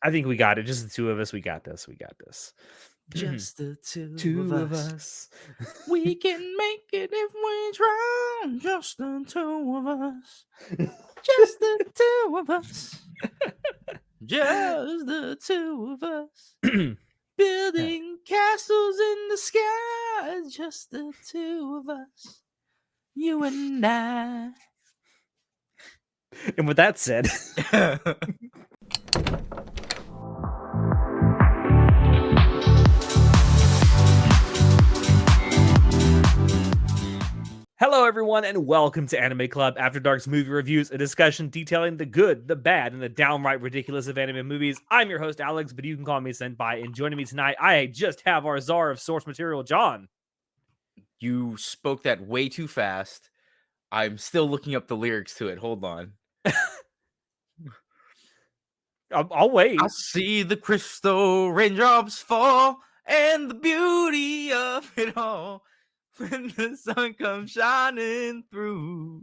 I think we got it. Just the two of us. We got this. We got this. Just the two Two of of us. us. We can make it if we try. Just the two of us. Just the two of us. Just the two of us. Building castles in the sky. Just the two of us. You and I. And with that said, hello everyone, and welcome to Anime Club After Dark's movie reviews, a discussion detailing the good, the bad, and the downright ridiculous of anime movies. I'm your host Alex, but you can call me Senpai. And joining me tonight, I just have our czar of source material, John. You spoke that way too fast. I'm still looking up the lyrics to it. Hold on. I'll wait. I see the crystal raindrops fall and the beauty of it all when the sun comes shining through.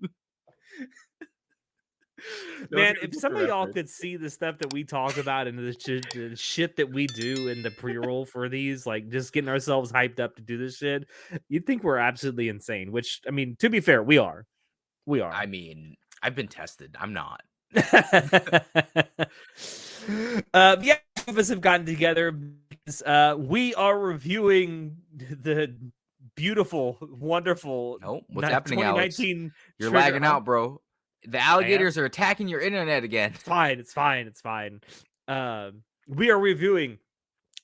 Man, if some of y'all could see the stuff that we talk about and the shit that we do in the pre-roll for these, like just getting ourselves hyped up to do this shit, you'd think we're absolutely insane. Which, I mean, to be fair, we are. We are. I mean, I've been tested. I'm not. Yeah, two of us have gotten together because we are reviewing the beautiful, wonderful What's happening, Alex? 2019 You're Trigger lagging out, bro. The alligators are attacking your internet again. It's fine. It's fine. It's fine. We are reviewing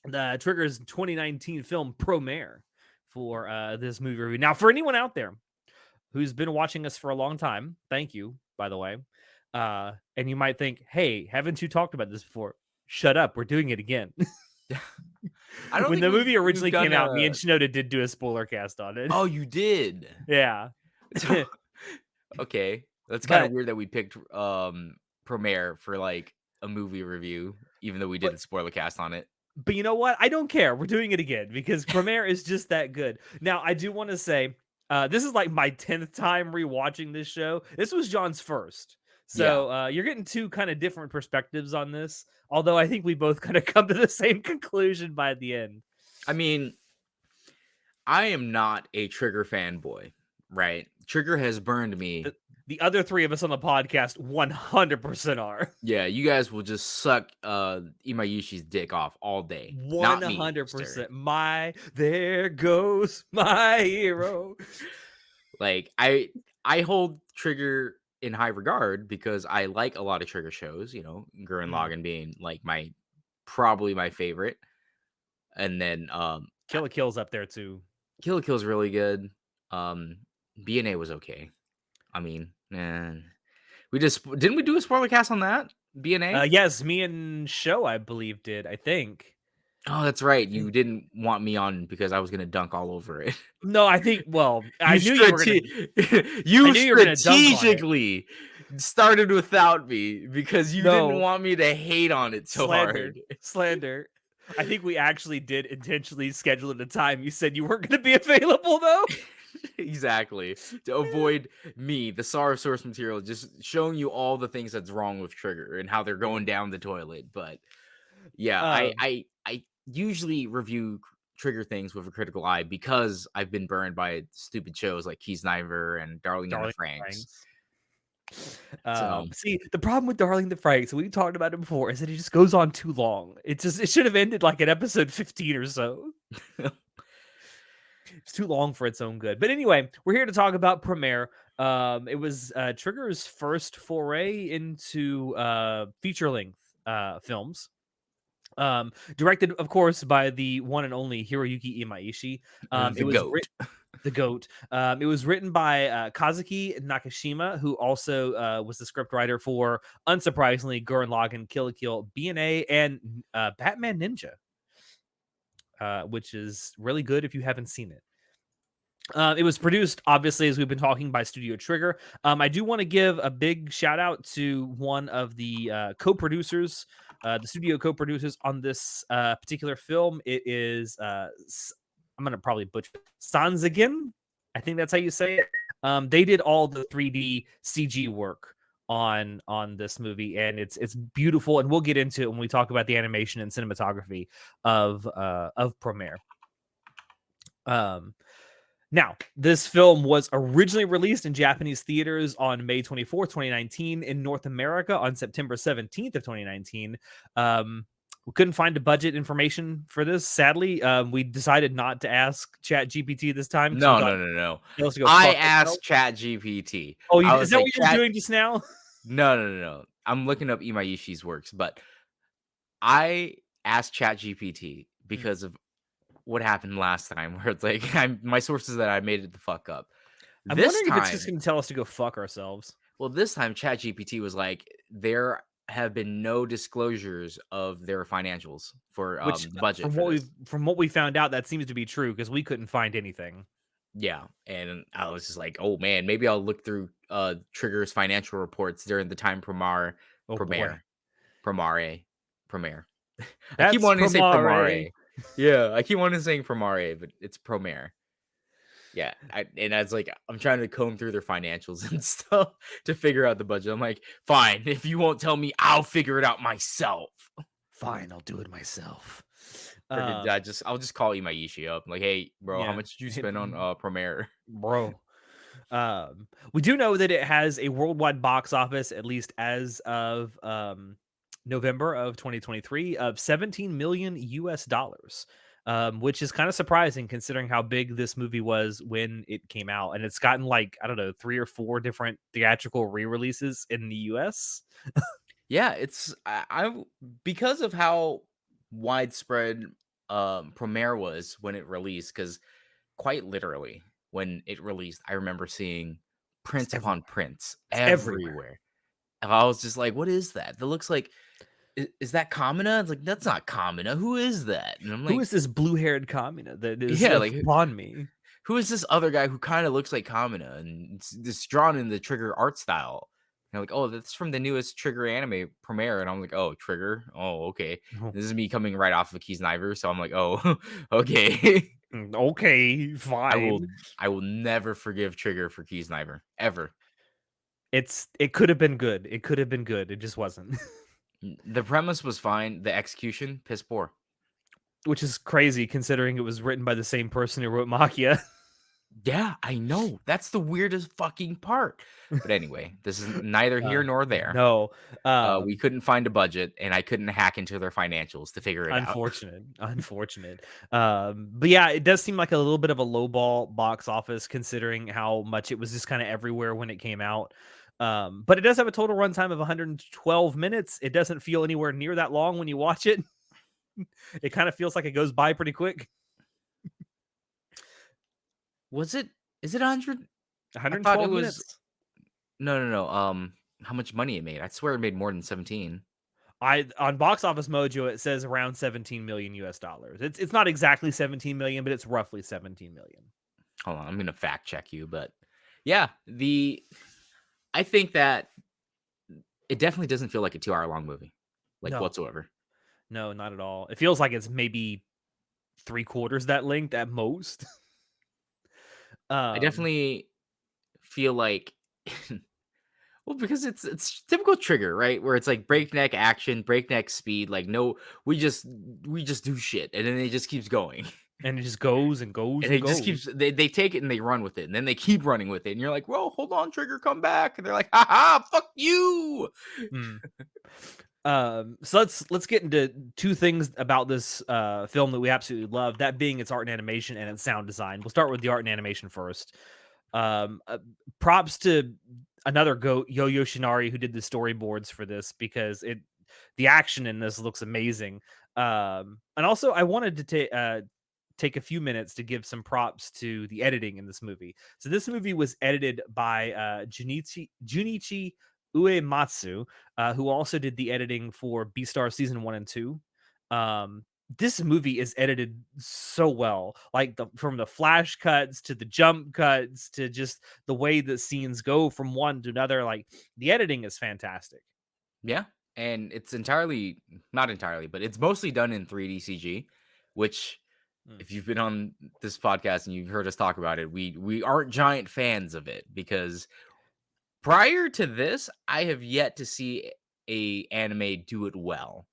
the Trigger's 2019 film Promare for this movie review. Now, for anyone out there who's been watching us for a long time, thank you, by the way. And you might think, hey, haven't you talked about this before? Shut up. We're doing it again. When the movie originally came out, me and Shinoda did do a spoiler cast on it. Oh, you did? Yeah. Okay. That's kind of weird that we picked Promare for like a movie review, even though we did a spoiler cast on it. But you know what? I don't care. We're doing it again because Promare is just that good. Now, I do want to say, this is like my 10th time rewatching this show. This was John's first. So you're getting two kind of different perspectives on this. Although I think we both kind of come to the same conclusion by the end. I mean, I am not a Trigger fanboy, right? Trigger has burned me. The other three of us on the podcast 100% are. Yeah, you guys will just suck Imayushi's dick off all day. 100%. There goes my hero. Like, I hold Trigger in high regard because I like a lot of Trigger shows, you know, Gurren Lagann being like probably my favorite. And then Kill la Kill's up there too. Kill la Kill's really good. BNA was okay. I mean, didn't we do a spoiler cast on that? BNA? Yes, me and Show, I believe, did. I think. Oh, that's right. You didn't want me on because I was gonna dunk all over it. No, I think. Well, I knew you were gonna. You strategically started without me because you didn't want me to hate on it so hard. Slander. I think we actually did intentionally schedule at a time. You said you weren't going to be available, though. Exactly. To avoid me, the Tsar of source material, just showing you all the things that's wrong with Trigger and how they're going down the toilet. But yeah, I usually review Trigger things with a critical eye because I've been burned by stupid shows like Kiesniver and Darling in the Franxx. See, the problem with Darling the Franxx, we talked about it before, is that it just goes on too long. It should have ended like at episode 15 or so. It's too long for its own good. But anyway, we're here to talk about Promare. It was Trigger's first foray into feature-length films. Directed, of course, by the one and only Hiroyuki Imaishi. The GOAT. It was written by Kazuki Nakashima, who also was the scriptwriter for, unsurprisingly, Gurren Lagann, Kill la Kill, BNA, and Batman Ninja, which is really good if you haven't seen it. It was produced, obviously, as we've been talking, by Studio Trigger. I do want to give a big shout out to one of the co-producers, the studio co-producers on this particular film. It is, I'm going to probably butcher it, Sanzagin. I think that's how you say it. They did all the 3D CG work on this movie, and it's beautiful, and we'll get into it when we talk about the animation and cinematography of Promare. Um, Now, this film was originally released in Japanese theaters on May 24th, 2019, in North America on September 17th of 2019. We couldn't find a budget information for this. Sadly, we decided not to ask ChatGPT this time because we No, thought no, no, no. it was to go I fuck asked ourselves. ChatGPT. Oh, I is was that like, what you're "Chat." doing just now? No, no, no, no. I'm looking up Imaishi's works, but I asked ChatGPT Mm. because of what happened last time, where it's like my sources that I made it the fuck up. I'm This wondering if it's just time, going to tell us to go fuck ourselves. this time ChatGPT was like, there have been no disclosures of their financials for Which, the budget from for what we this. found out, that seems to be true because we couldn't find anything. Yeah, and I was just like, "Oh man, maybe I'll look through Trigger's financial reports during the time Oh boy, Promare, Promare, Promare." I keep that's wanting to say Promare. Promare. Yeah, I keep wanting to say Promare, but it's Promare. Yeah, and I was like, I'm trying to comb through their financials and stuff to figure out the budget. I'm like, fine, if you won't tell me, I'll figure it out myself. Fine, I'll do it myself. Freaking, I'll just call Imaishi up. Like, hey, bro, how Yeah, much did you hit, spend on Promare? bro. We do know that it has a worldwide box office, at least as of November of 2023, of 17 million US dollars, which is kind of surprising considering how big this movie was when it came out. And it's gotten like, I don't know, 3 or 4 different theatrical re releases in the US. Yeah, it's I because of how widespread Premiere was when it released, because quite literally when it released, I remember seeing It's prints upon everywhere. prints It's everywhere. everywhere. And I was just like, "What is that? That looks like is that Kamina?" It's like, "That's not Kamina. Who is that?" And I'm Who like, is this blue haired Kamina that is "Yeah, like upon me? who is this other guy who kind of looks like Kamina and it's drawn in the Trigger art style?" And they're like, "Oh, that's from the newest Trigger anime Premiere." And I'm like, "Oh, Trigger? Oh, okay." Oh, This is me coming right off of Keys Kniver, so I'm like, "Oh, okay." okay, I fine. will I will never forgive Trigger for Keys Kniver ever. It could have been good. It could have been good. It just wasn't. The premise was fine, the execution piss poor. Which is crazy considering it was written by the same person who wrote Maquia. Yeah, I know. That's the weirdest fucking part. But anyway, this is neither here nor there. No. We couldn't find a budget, and I couldn't hack into their financials to figure it out. Unfortunate, unfortunate. But yeah, it does seem like a little bit of a lowball box office considering how much it was just kind of everywhere when it came out. But it does have a total runtime of 112 minutes. It doesn't feel anywhere near that long when you watch it. It kind of feels like it goes by pretty quick. Was it is it 100? I thought it 112 was minutes. no, no, no, how much money it made. I swear it made more than 17. I on Box Office Mojo it says around 17 million US dollars. It's not exactly 17 million, but it's roughly 17 million. Hold on, I'm gonna fact check you, but yeah, the I think that it definitely doesn't feel like a 2-hour long movie, like, No, whatsoever. no, not at all. It feels like it's maybe 3/4 that length at most. I um definitely feel like well, because it's typical Trigger, right? Where it's like breakneck action, breakneck speed, like, no, we just do shit, and then it just keeps going. and it just goes and goes And and it just goes. keeps they take it and they run with it, and then they keep running with it, and you're like, "Well, hold on, Trigger, come back." And they're like, "Ha ha, fuck you." Mm. So let's get into two things about this film that we absolutely love, that being its art and animation and its sound design. We'll start with the art and animation first. Um, uh, Props to another goat, Yo Yoshinari, who did the storyboards for this because the action in this looks amazing. And also, I wanted to take a few minutes to give some props to the editing in this movie. So this movie was edited by Junichi Uematsu, who also did the editing for Beastar season 1 and 2. This movie is edited so well, like from the flash cuts to the jump cuts to just the way the scenes go from one to another. Like the editing is fantastic. Yeah, and it's entirely not entirely, but it's mostly done in 3D CG, which Mm. if you've been on this podcast and you've heard us talk about it, we aren't giant fans of it because prior to this, I have yet to see a anime do it well.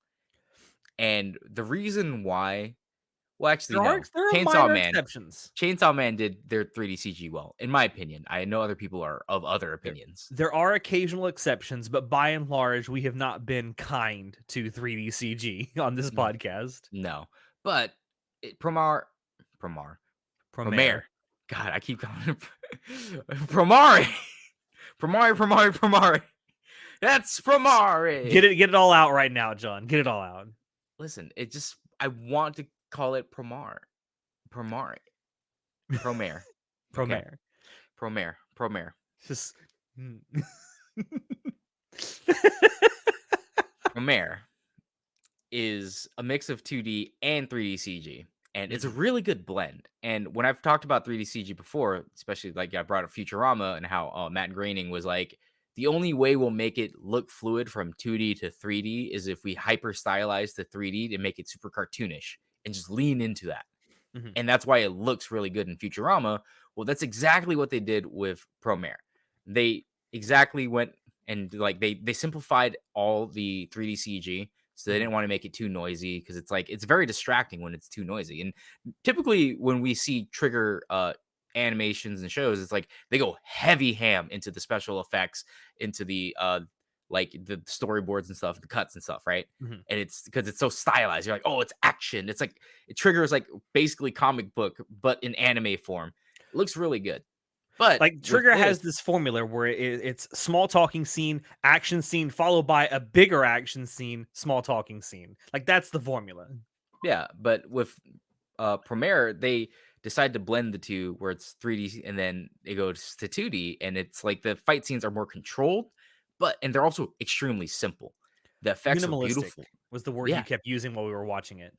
And the reason why, well, actually, no. There are Chainsaw minor Man. exceptions. Chainsaw Man did their 3D CG well, in my opinion. I know other people are of other There opinions. there are occasional exceptions, but by and large, we have not been kind to 3D CG on this Mm, podcast. no, but Promare, Promare. Promare. God, I keep calling it Promare, Promare. That's Promare. Get it all out right now, John. Get it all out. Listen, it just I want to call it Promare, Promare. Okay, Promare. Promare. Just mm. Promare is a mix of 2D and 3D CG, and it's a Mhm, really good blend. And when I've talked about 3D CG before, especially like I brought up Futurama and how Matt Groening was like, the only way we'll make it look fluid from 2D to 3D is if we hyper stylize the 3D to make it super cartoonish and just lean into that. mhm, And that's why it looks really good in Futurama. Well, that's exactly what they did with Promare. They exactly went and like they simplified all the 3D CG, so they mhm, didn't want to make it too noisy because it's like it's very distracting when it's too noisy. And typically when we see trigger animations and shows, it's like they go heavy ham into the special effects, into the like the storyboards and stuff, the cuts and stuff, right? mhm. And it's because it's so stylized. You're like, oh, it's action. It's like it triggers like basically comic book, but in anime form. It looks really good. But Like, with Trigger has this, this formula where it's small talking scene, action scene, followed by a bigger action scene, small talking scene. Like, that's the formula. yeah, but with Premiere, they decide to blend the two where it's 3D and then it goes to 2D, and it's like the fight scenes are more controlled, and they're also extremely simple. The effects are Minimalistic beautiful. was the word you Yeah. kept using while we were watching it.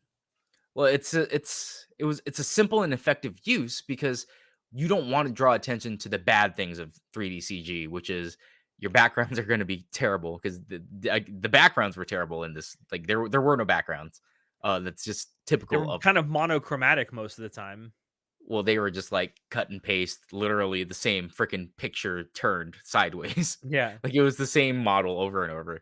Well, it's a simple and effective use because you don't want to draw attention to the bad things of 3D CG, which is your backgrounds are going to be terrible because the backgrounds were terrible in this. Like there were no backgrounds. That's just They typical were of. kind of monochromatic most of the time. Well, they were just like cut and paste, literally the same freaking picture turned sideways. Yeah. Like it was the same model over and over.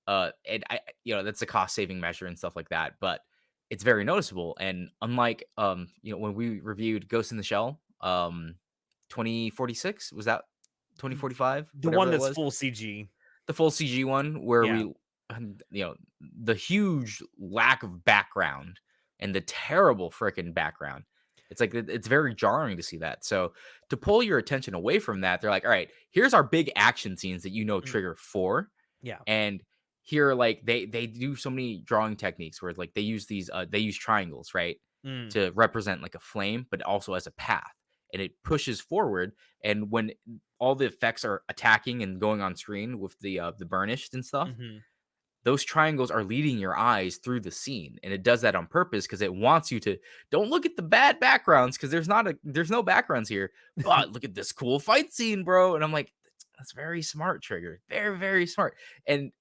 And that's a cost saving measure and stuff like that, but it's very noticeable. And unlike when we reviewed Ghost in the Shell, 2046, was that Th 2045, the one whatever it that's was, full CG. the full CG one where Yeah. we, the huge lack of background and the terrible freaking background. It's like it's very jarring to see that. So to pull your attention away from that, they're like, all right, here's our big action scenes that Mm, trigger for. yeah. And here, like they do so many drawing techniques where like they use triangles, right, Mm, to represent like a flame, but also as a path, and it pushes forward. And when all the effects are attacking and going on screen with the burnished and stuff, mhm. those triangles are leading your eyes through the scene, and it does that on purpose because it wants you to don't look at the bad backgrounds because there's no backgrounds here, but look at this cool fight scene, bro. And I'm like, that's very smart, Trigger, very very smart. And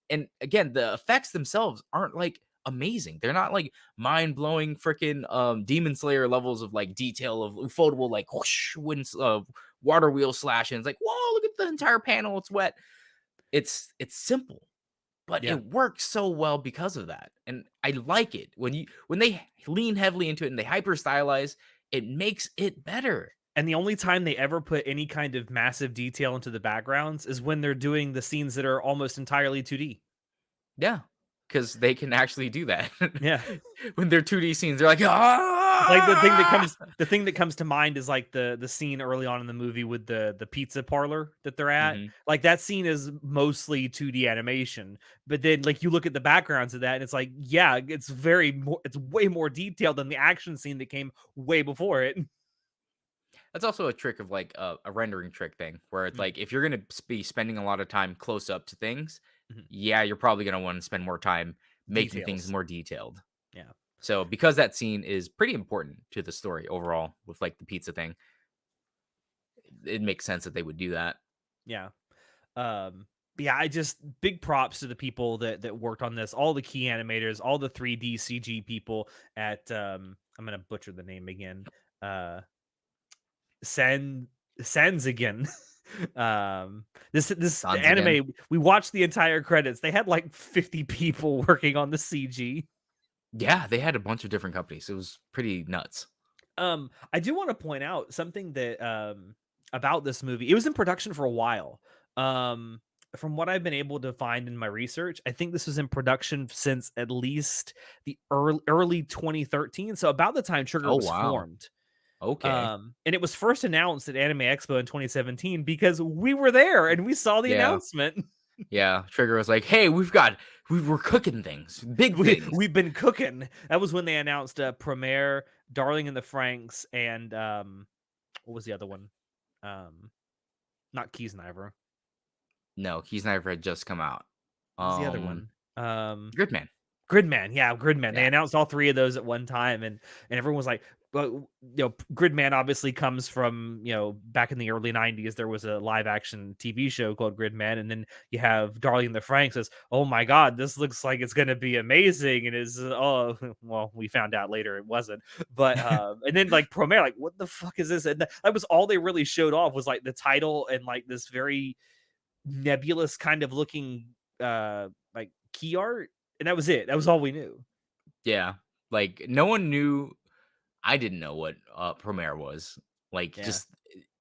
again, the effects themselves aren't like amazing. They're not like mind-blowing freaking Demon Slayer levels of like detail of ufotable like whoosh winds water wheel slash, and it's like, whoa, look at the entire panel, it's wet. It's simple, but Yeah. it works so well because of that. And I like it when they lean heavily into it and they hyper stylize, it makes it better. And the only time they ever put any kind of massive detail into the backgrounds is when they're doing the scenes that are almost entirely 2D. Yeah, because they can actually do that. Yeah. When they're 2D scenes, they're like, Like, ah. the thing that comes to mind is, like, the scene early on in the movie with the pizza parlor that they're at. Mhm. Like, that scene is mostly 2D animation, but then, like, you look at the backgrounds of that, and it's like, yeah, it's way more detailed than the action scene that came way before it. That's also a trick of like a rendering trick thing where it's Mm, like if you're gonna be spending a lot of time close up to things, mhm. yeah, you're probably gonna want to spend more time making things Details. more detailed. Yeah. So because that scene is pretty important to the story overall with like the pizza thing, it makes sense that they would do that. Yeah. But yeah, I just big props to the people that worked on this, all the key animators, all the 3D CG people at I'm gonna butcher the name again. Uh Sen Senzigen. This Sons again. anime, we watched the entire credits. They had like 50 people working on the CG. Yeah, they had a bunch of different companies. It was pretty nuts. I do want to point out something that about this movie. It was in production for a while. Um, from what I've been able to find in my research, I think this was in production since at least the early 2013. So about the time Trigger Oh, was wow. formed. Okay. And it was first announced at Anime Expo in 2017 because we were there and we saw the Yeah. announcement. Yeah. Trigger was like, "Hey, we're cooking things, big things." We've been cooking. That was when they announced Promare, Darling in the Franks, and what was the other one? Um, Not Keysniver. No, Keys Knife had just come out. What was the other Um, one? Gridman. Gridman, yeah, Gridman. They Yeah. announced all 3 of those at one time, and everyone was like, well, Gridman obviously comes from, back in the early 90s, there was a live action TV show called Gridman, and then you have Darling in the Franxx says, "Oh my god, this looks like it's gonna be amazing," and oh, well, we found out later it wasn't. But, and then, like, Promare, like, "What the fuck is this?" And that was all they really showed off was, like, the title and, like, this very nebulous kind of looking, like, key art, and that was it. That was all we knew. Yeah. Like, no one knew. I didn't know what, Promare was. Like, Yeah. just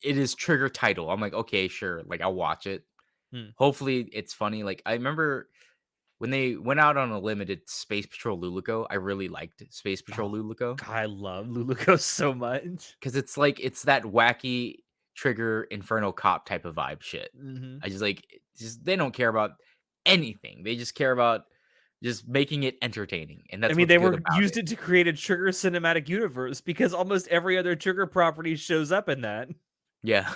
it is Trigger title. I'm like, "Okay, sure." Like, I'll watch it. Hmm. Hopefully, it's funny. Like, I remember when they went out on a limited Space Patrol Luluco, I really liked Space Patrol Oh, Luluco God, I love Luluco so much. because it's like it's that wacky Trigger Inferno Cop type of vibe shit. Mhm. I just like just they don't care about anything. They just care about just making it entertaining, and I that's mean, what's they good were about used it. it to create a Trigger cinematic universe because almost every other Trigger property shows up in that. Yeah.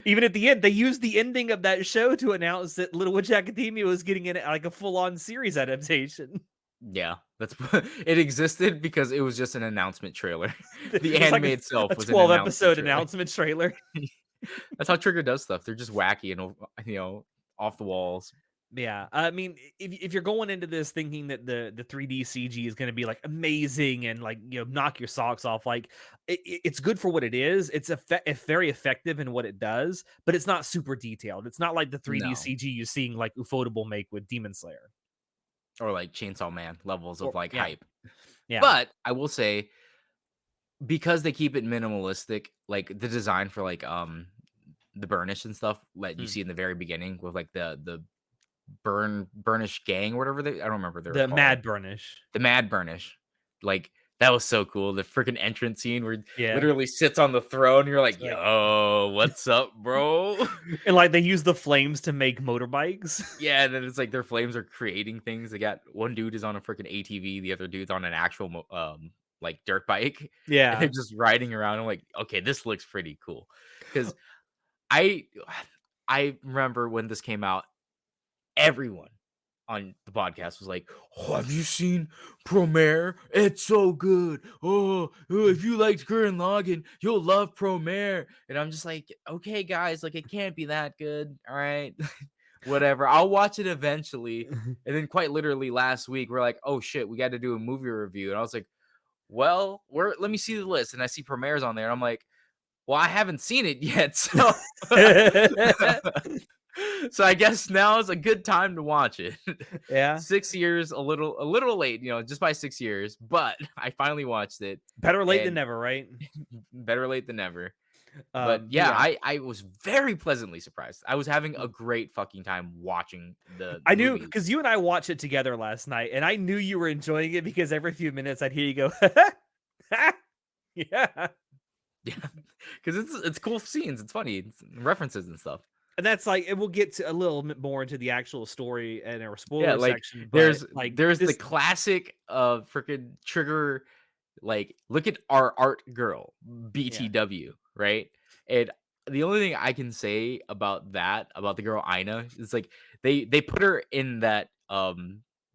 Even at the end, they used the ending of that show to announce that Little Witch Academia was getting in like a full-on series adaptation. Yeah, that's it existed because it was just an announcement trailer. The It was like anime a itself was an 12 announcement episode trailer. announcement trailer. That's how Trigger does stuff. They're just wacky and off the walls. Yeah, I mean, if you're going into this thinking that the 3D CG is going to be like amazing and like knock your socks off, like it's good for what it is. It's very effective in what it does, but it's not super detailed. It's not like the 3D No. CG you're seeing like Ufotable make with Demon Slayer. Or like Chainsaw Man levels of Or like yeah, hype. yeah, But I will say because they keep it minimalistic, like the design for like the burnish and stuff that you mm. see in the very beginning with like the burnish gang or whatever I don't remember what they were The called. Mad Burnish. The Mad Burnish. Like, that was so cool. The freaking entrance scene where he Yeah, literally sits on the throne, you're it's like, like, "Yo, what's up, bro?" and like they use the flames to make motorbikes. Yeah, and then it's like their flames are creating things. They got one dude is on a freaking ATV, the other dude's on an actual like dirt bike, and they're Yeah. just riding around. I'm like, "Okay, this looks pretty cool." Because I I remember when this came out, everyone on the podcast was like, "Oh, have you seen Promare? It's so good. If you liked Gurren Lagann, you'll love Promare." And I'm just like, "Okay, guys, like it can't be that good. All right, whatever. I'll watch it eventually." And then, quite literally, last week we're like, "Oh shit, we got to do a movie review." And I was like, "Well, let me see the list." And I see Promare's on there. And I'm like, "Well, I haven't seen it yet, so." So I guess now is a good time to watch it. Yeah, 6 years, a little late, just by 6 years, but I finally watched it, better late than and never, right? better late than never. But But yeah, yeah. I was very pleasantly surprised. I was having a great fucking time watching the I knew movie. because you and I watched it together last night, and I knew you were enjoying it because every few minutes I'd hear you go, yeah. Yeah, because it's cool scenes, it's funny, it's references and stuff. And that's like, and we'll get to a little bit more into the actual story and our Yeah, spoiler like, section, but there's like there's the this, classic, freaking Trigger. Like, look at our art girl, yeah, BTW, right? And the only thing I can say about that, about the girl Ina, is like they put her in that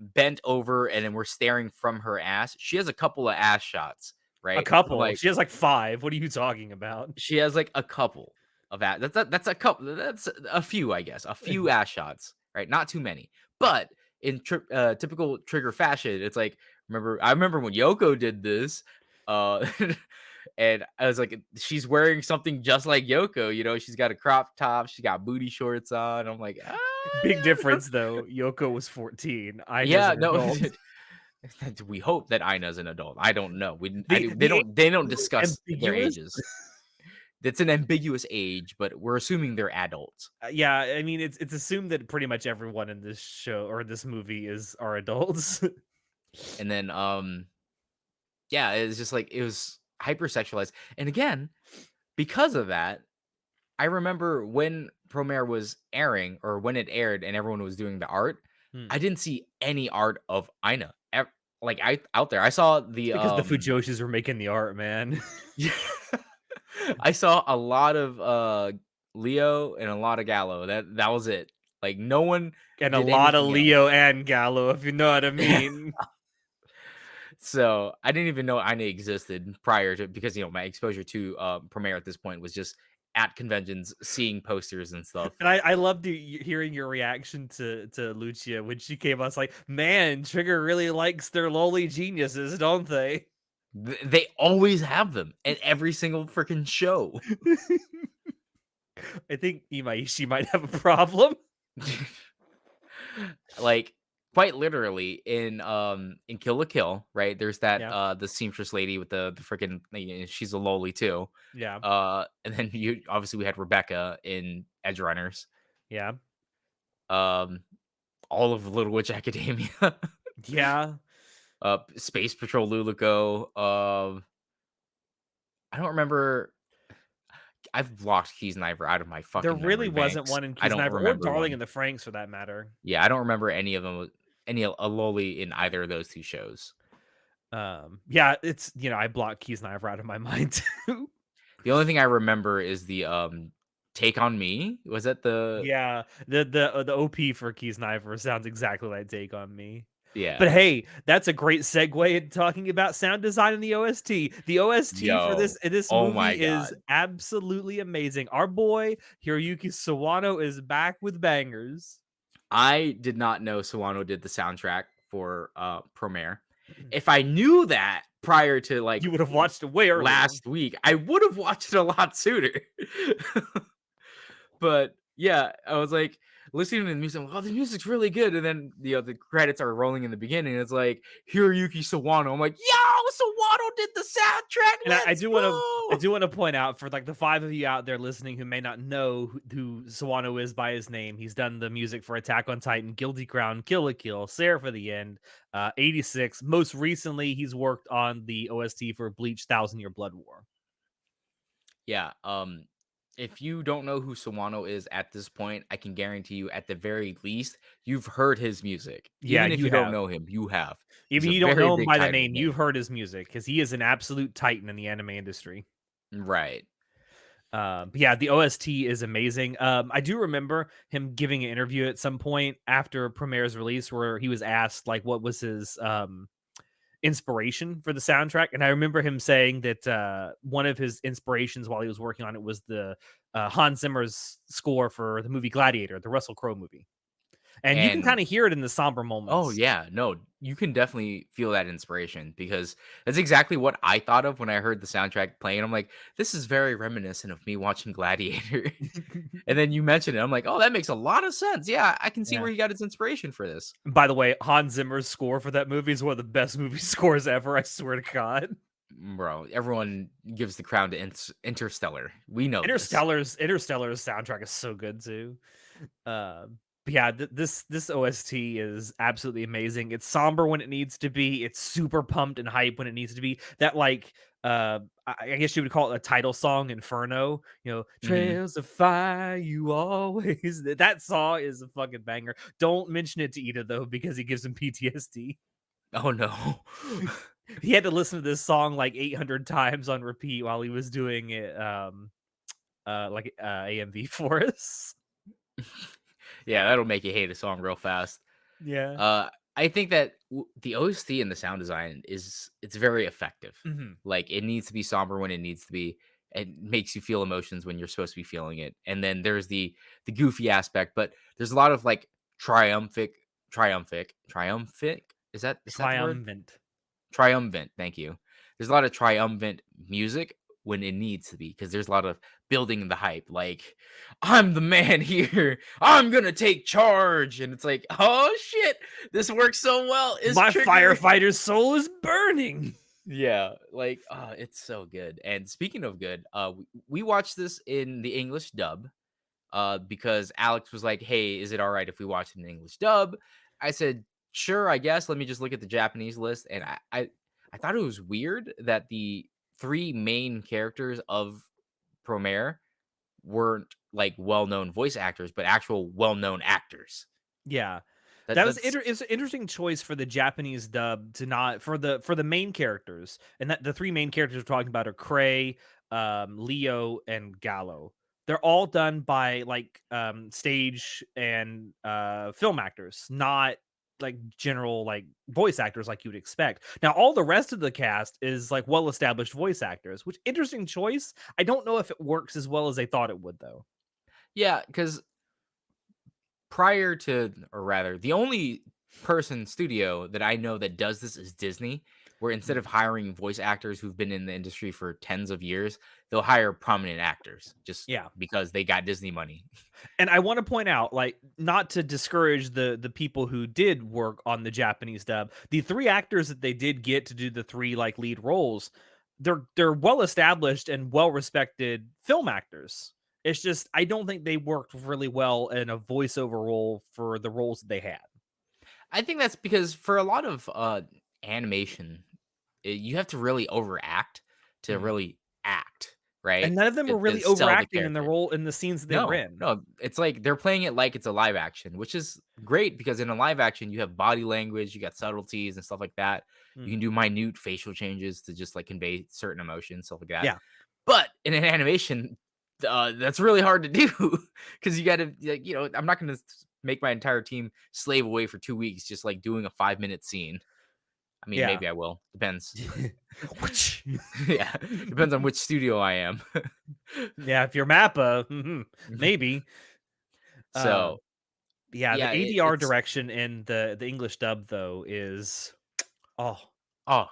bent over and then we're staring from her ass. She has a couple of ass shots, a right? I'm couple. like, She has like 5. What are you talking about? she has like a couple of ass. That's a couple. That's a few, I guess. A few ass shots, right? Not too many. But in typical Trigger fashion, it's like I remember when Yoko did this. Uh, And I was like, she's wearing something just like Yoko, she's got a crop top, she got booty shorts on. I'm like, Big difference though. Yoko was 14. Ina's yeah, an no. adult. We hope that Ina's an adult. I don't know. They The age don't is discuss their ambiguous. ages. It's an ambiguous age, but we're assuming they're adults. Yeah, I mean, it's assumed that pretty much everyone in this show or this movie are adults. And then yeah, it's just like it was hypersexualized. And again, because of that, I remember when Promare was airing or when it aired and everyone was doing the art, Hmm. I didn't see any art of Ina. Like I out there. I saw It's the because the Fujoshis were making the art, man. I saw a lot of Leo and a lot of Gallo. That was it. Like no one And a did lot of anything else. Leo and Gallo, if you know what I mean. So I didn't even know Ina existed prior to because my exposure to Premiere at this point was just at conventions, seeing posters and stuff. And I loved hearing your reaction to Lucia when she came. I was like, man, Trigger really likes their lowly geniuses, don't they? They always have them in every single freaking show. I think Imaishi might have a problem. Like quite literally in Kill la Kill, right? There's that Yeah, the seamstress lady with the freaking she's a loli too. yeah, And then you obviously we had Rebecca in Edge Runners. yeah, Um all of Little Witch Academia. yeah. Space Patrol Luluco. I don't remember. I've blocked Keys Kniver out of my There fucking really memory wasn't banks. one in I don't Kiesniver or remember Darling one. in the Franks for that matter. Yeah, I don't remember any of them, any a loli in either of those two shows. Yeah, it's I blocked Kiesniver out of my mind too. The only thing I remember is the Take on Me. Was that the Yeah, the OP for Kiesniver sounds exactly like Take on Me. But yeah. hey, that's a great segue into talking about sound design in the OST. The OST for Yo. this Oh my movie is god. absolutely amazing. Our boy Hiroyuki Sawano is back with bangers. I did not know Sawano did the soundtrack for Promare. If I knew that prior to like You would have watched it way earlier. last week, I would have watched it a lot sooner. But yeah, I was like listening to the music. I'm like, oh, the music's really good. And then the credits are rolling in the beginning. It's like Hiroyuki Sawano. I'm like, yo, Sawano did the soundtrack. And I Let's do want to I go. do want to point out for like the five of you out there listening who may not know who Sawano is by his name. He's done the music for Attack on Titan, Guilty Crown, Kill la Kill, Sarah for the End, 86. Most recently, he's worked on the OST for Bleach Thousand Year Blood War. Yeah. If you don't know who Sawano is at this point, I can guarantee you, at the very least, you've heard his music. Yeah, Even if you you don't have. know him, you have. He's Even a you don't very know him big by the title name, you've name. heard his music because he is an absolute titan in the anime industry. Right. But yeah, the OST is amazing. I do remember him giving an interview at some point after Premiere's release where he was asked like what was his inspiration for the soundtrack, and I remember him saying that one of his inspirations while he was working on it was the Hans Zimmer's score for the movie Gladiator, the Russell Crowe movie, and you can And kind of hear it in the somber oh moments. yeah, no, you can definitely feel that inspiration because that's exactly what I thought of when I heard the soundtrack playing. I'm like, this is very reminiscent of me watching Gladiator. And then you mentioned it. I'm like, oh, that makes a lot of sense. Yeah, I can see Yeah. where he got his inspiration for this. By the way, Hans Zimmer's score for that movie is one of the best movie scores ever. I swear to God. Bro, everyone gives the crown to Interstellar. We know this. Interstellar's soundtrack is so good too. But yeah, this OST is absolutely amazing. It's somber when it needs to be. It's super pumped and hype when it needs to be. That like I guess you would call it a title song, Inferno. Hmm. Trails of Fire, you always. That song is a fucking banger. Don't mention it to Ida though, because he gives him PTSD. Oh no. He had to listen to this song like 800 times on repeat while he was doing it. AMV for us. Yeah, that'll make you hate a song real fast. Yeah. I think that the OST and the sound design it's very effective. Mhm. Like it needs to be somber when it needs to be. It makes you feel emotions when you're supposed to be feeling it. And then there's the goofy aspect, but there's a lot of like triumphant. Is that the word? Triumphant. Triumphant. Thank you. There's a lot of triumphant music when it needs to be because there's a lot of building the hype. Like, I'm the man here. I'm gonna take charge, and it's like, oh shit, this works so well. Is My Trigger? firefighter's soul is burning. Yeah, like, it's so good. And speaking of good, we watched this in the English dub, because Alex was like, "Hey, is it all right if we watch it in English dub?" I said, "Sure, I guess. Let me just look at the Japanese list." And I thought it was weird that the three main characters of Promare weren't like well-known voice actors, but actual well-known actors. Yeah. That That was that's it's an interesting choice for the Japanese dub to not for the main characters, and that the 3 main characters we're talking about are Cray, Leo, and Gallo. They're all done by, like, stage and, film actors, not, like, general, like, voice actors like you would expect. Now, all the rest of the cast is, like, well-established voice actors, which interesting choice. I don't know if it works as well as they thought it would, though. yeah, because prior to, or rather, the only person studio that I know that does this is Disney, where instead Mm. of hiring voice actors who've been in the industry for tens of years, they'll hire prominent actors just Yeah. because they got Disney money. And I want to point out, like, not to discourage the people who did work on the Japanese dub. The 3 actors that they did get to do the 3 like lead roles, they're well established and well respected film actors. It's just I don't think they worked really well in a voiceover role for the roles that they had. I think that's because for a lot of animation, you have to really overact to Mhm. really act, right? And none of them were To really sell the overacting in the character. role in the scenes that they were No, in. no, it's like they're playing it like it's a live action, which is great because in a live action, you have body language, you got subtleties and stuff like that. You can Mhm. do minute facial changes to just like convey certain emotions, stuff like that. Yeah. But in an animation, that's really hard to do because you got to, like, I'm not going to make my entire team slave away for 2 weeks just like doing a 5-minute scene. I mean, Yeah. maybe I will. Depends. Which Yeah, depends on which studio I am. yeah, if you're Mappa, maybe. Uh So Yeah, the yeah, ADR it's direction in the English dub though is oh, Oh,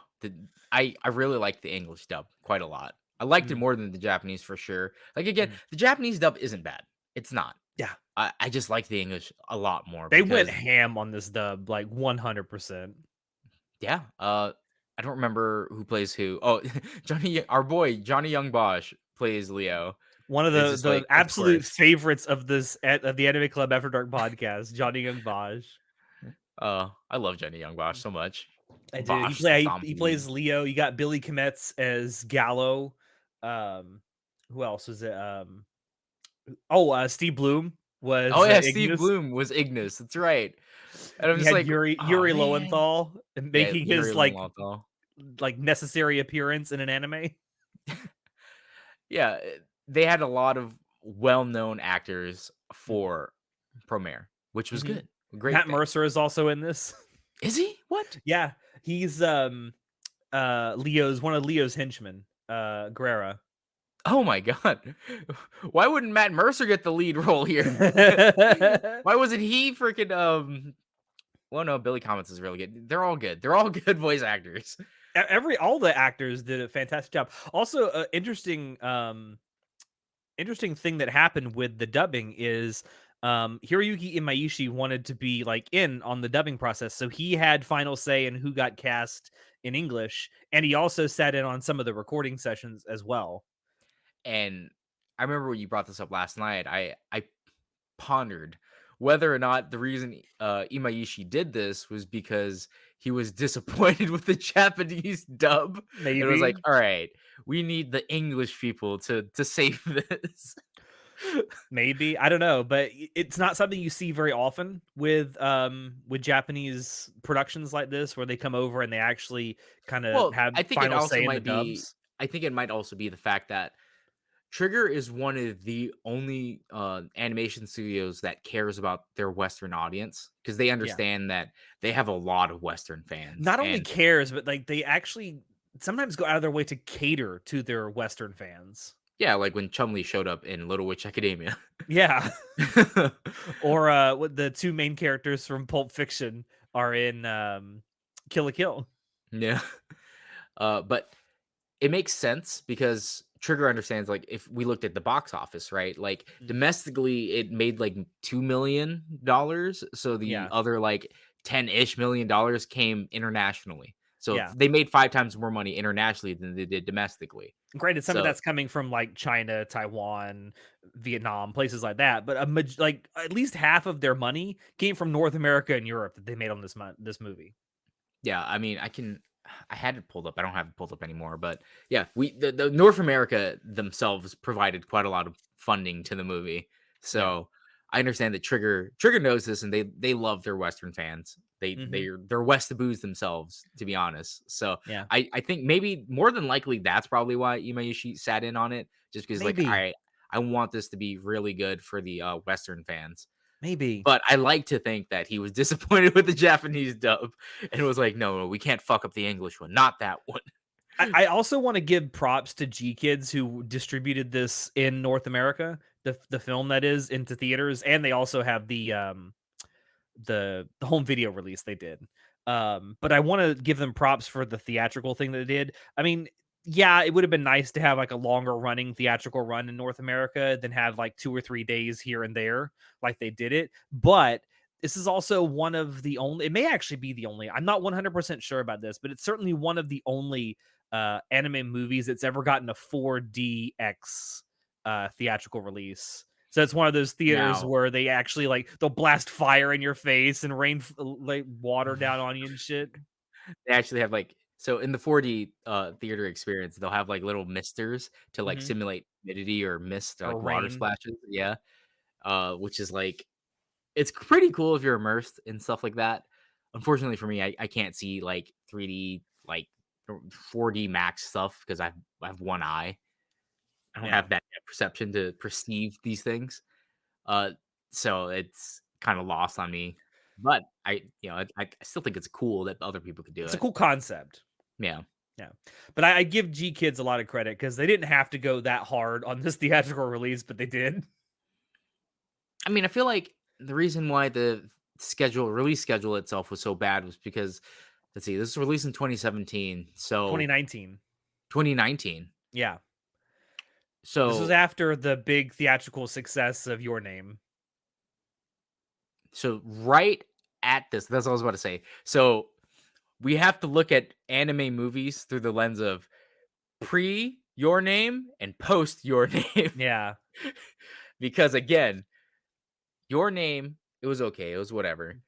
I really like the English dub quite a lot. I liked it mm, more than the Japanese for sure. Like again, mhm, the Japanese dub isn't bad. It's not. yeah. I just like the English a lot more They went because ham on this dub, like 100%. yeah, I don't remember who plays who. Oh, our boy Johnny Young Bosch plays Leo. One of It's the just the like, of absolute course. favorites of this of the Anime Club After Dark podcast, Johnny Young Bosch. I love Johnny Young Bosch so much. I do. Bosch the He zombie. plays Leo. You got Billy Kometz as Gallo. Um, who else was it? Steve Bloom Oh was yeah, Steve Ignis. Bloom was Ignis. That's right. And I'm You just had like, oh Yuri man. Lowenthal Yeah, making Yuri his Lowenthal. like necessary appearance in an anime. Yeah, they had a lot of well-known actors Mhm, for Promare, which was mhm. good. A great Matt thing. Mercer is also in this. Is he? What? Yeah, he's Leo's one of Leo's henchmen, Guerrera. Oh my god. Why wouldn't Matt Mercer get the lead role here? Why wasn't he freaking well no, Billy Comets is really good. They're all good. They're all good voice actors. Every all the actors did a fantastic job. Also, interesting thing that happened with the dubbing is Hiroyuki Imaishi wanted to be like in on the dubbing process, so he had final say in who got cast in English, and he also sat in on some of the recording sessions as well. And I remember when you brought this up last night, I pondered whether or not the reason Imaishi did this was because he was disappointed with the Japanese dub and was like, Maybe, "All right, we need the English people to save this." maybe I don't know, but it's not something you see very often with Japanese productions like this, where they come over and they actually kind of Well, have I think it final also say in the might be dubs. I think it might also be the fact that Trigger is one of the only animation studios that cares about their Western audience because they Yeah. understand that they have a lot of Western fans. Not only And cares, but, like, they actually sometimes go out of their way to cater to their Western fans. yeah, like when Chumley showed up in Little Witch Academia. Yeah. Or, what the 2 main characters from Pulp Fiction are in, Kill la Kill. Yeah. But it makes sense because Trigger understands, like, if we looked at the box office, right? Like, Mm. domestically, it made, like, $2 million, so the Yeah, other, like, 10-ish million dollars came internationally. So, yeah. they made 5 times more money internationally than they did domestically. Granted, some of So, that's coming from, like, China, Taiwan, Vietnam, places like that, but a maj like, at least half of their money came from North America and Europe that they made on this movie. yeah, I mean, I had it pulled up. I don't have it pulled up anymore, but yeah, the North America themselves provided quite a lot of funding to the movie. Yeah. So I understand that Trigger knows this, and they love their Western fans. Mhm. They're Westaboos themselves, to be honest. So Yeah. I think maybe more than likely that's probably why Imayushi sat in on it, just because like Maybe. I want this to be really good for the Western fans. Maybe. But I like to think that he was disappointed with the Japanese dub and was like, "No, no, we can't fuck up the English one, not that one." I also wanna give props to G Kids who distributed this in North America, the film that is, into theaters, and they also have the home video release they did. But I want to give them props for the theatrical thing that they did. I mean, yeah, it would have been nice to have like a longer running theatrical run in North America than have like 2 or 3 days here and there, like they did it. But this is also one of the only, it may actually be the only, I'm not 100% sure about this, but it's certainly one of the only anime movies that's ever gotten a 4DX theatrical release. So it's one of those theaters Now, where they actually like they'll blast fire in your face and rain like water down on you and shit. they actually have, like, so in the 4D, theater experience, they'll have, like, little misters to, like, Mhm. simulate humidity or mist, Or like, water rain. splashes, yeah, which is, like, it's pretty cool if you're immersed in stuff like that. Unfortunately for me, I can't see, like, 3D, like, 4D max stuff because I have one eye. I don't Yeah. have that depth perception to perceive these things. Uh, so it's kinda lost on me, but I still think it's cool that other people could do It's a it. cool concept. Yeah. Yeah. But I give G Kids a lot of credit because they didn't have to go that hard on this theatrical release, but they did. I mean, I feel like the reason why the release schedule itself was so bad was because let's see, this was released in 2017, so 2019. 2019. Yeah. This was So after the big theatrical success of Your Name. right at this, that's what I was about to say. So we have to look at anime movies through the lens of pre Your Name and post Your Name. Yeah. Because again, Your Name, it was okay, it was whatever.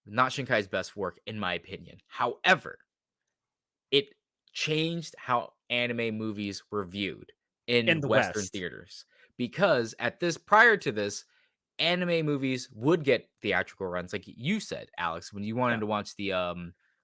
Not Shinkai's best work, in my opinion. However, it changed how anime movies were viewed In in the Western West. theaters. Because prior to this, anime movies would get theatrical runs, like you said, Alex, when you wanted Yeah. to watch the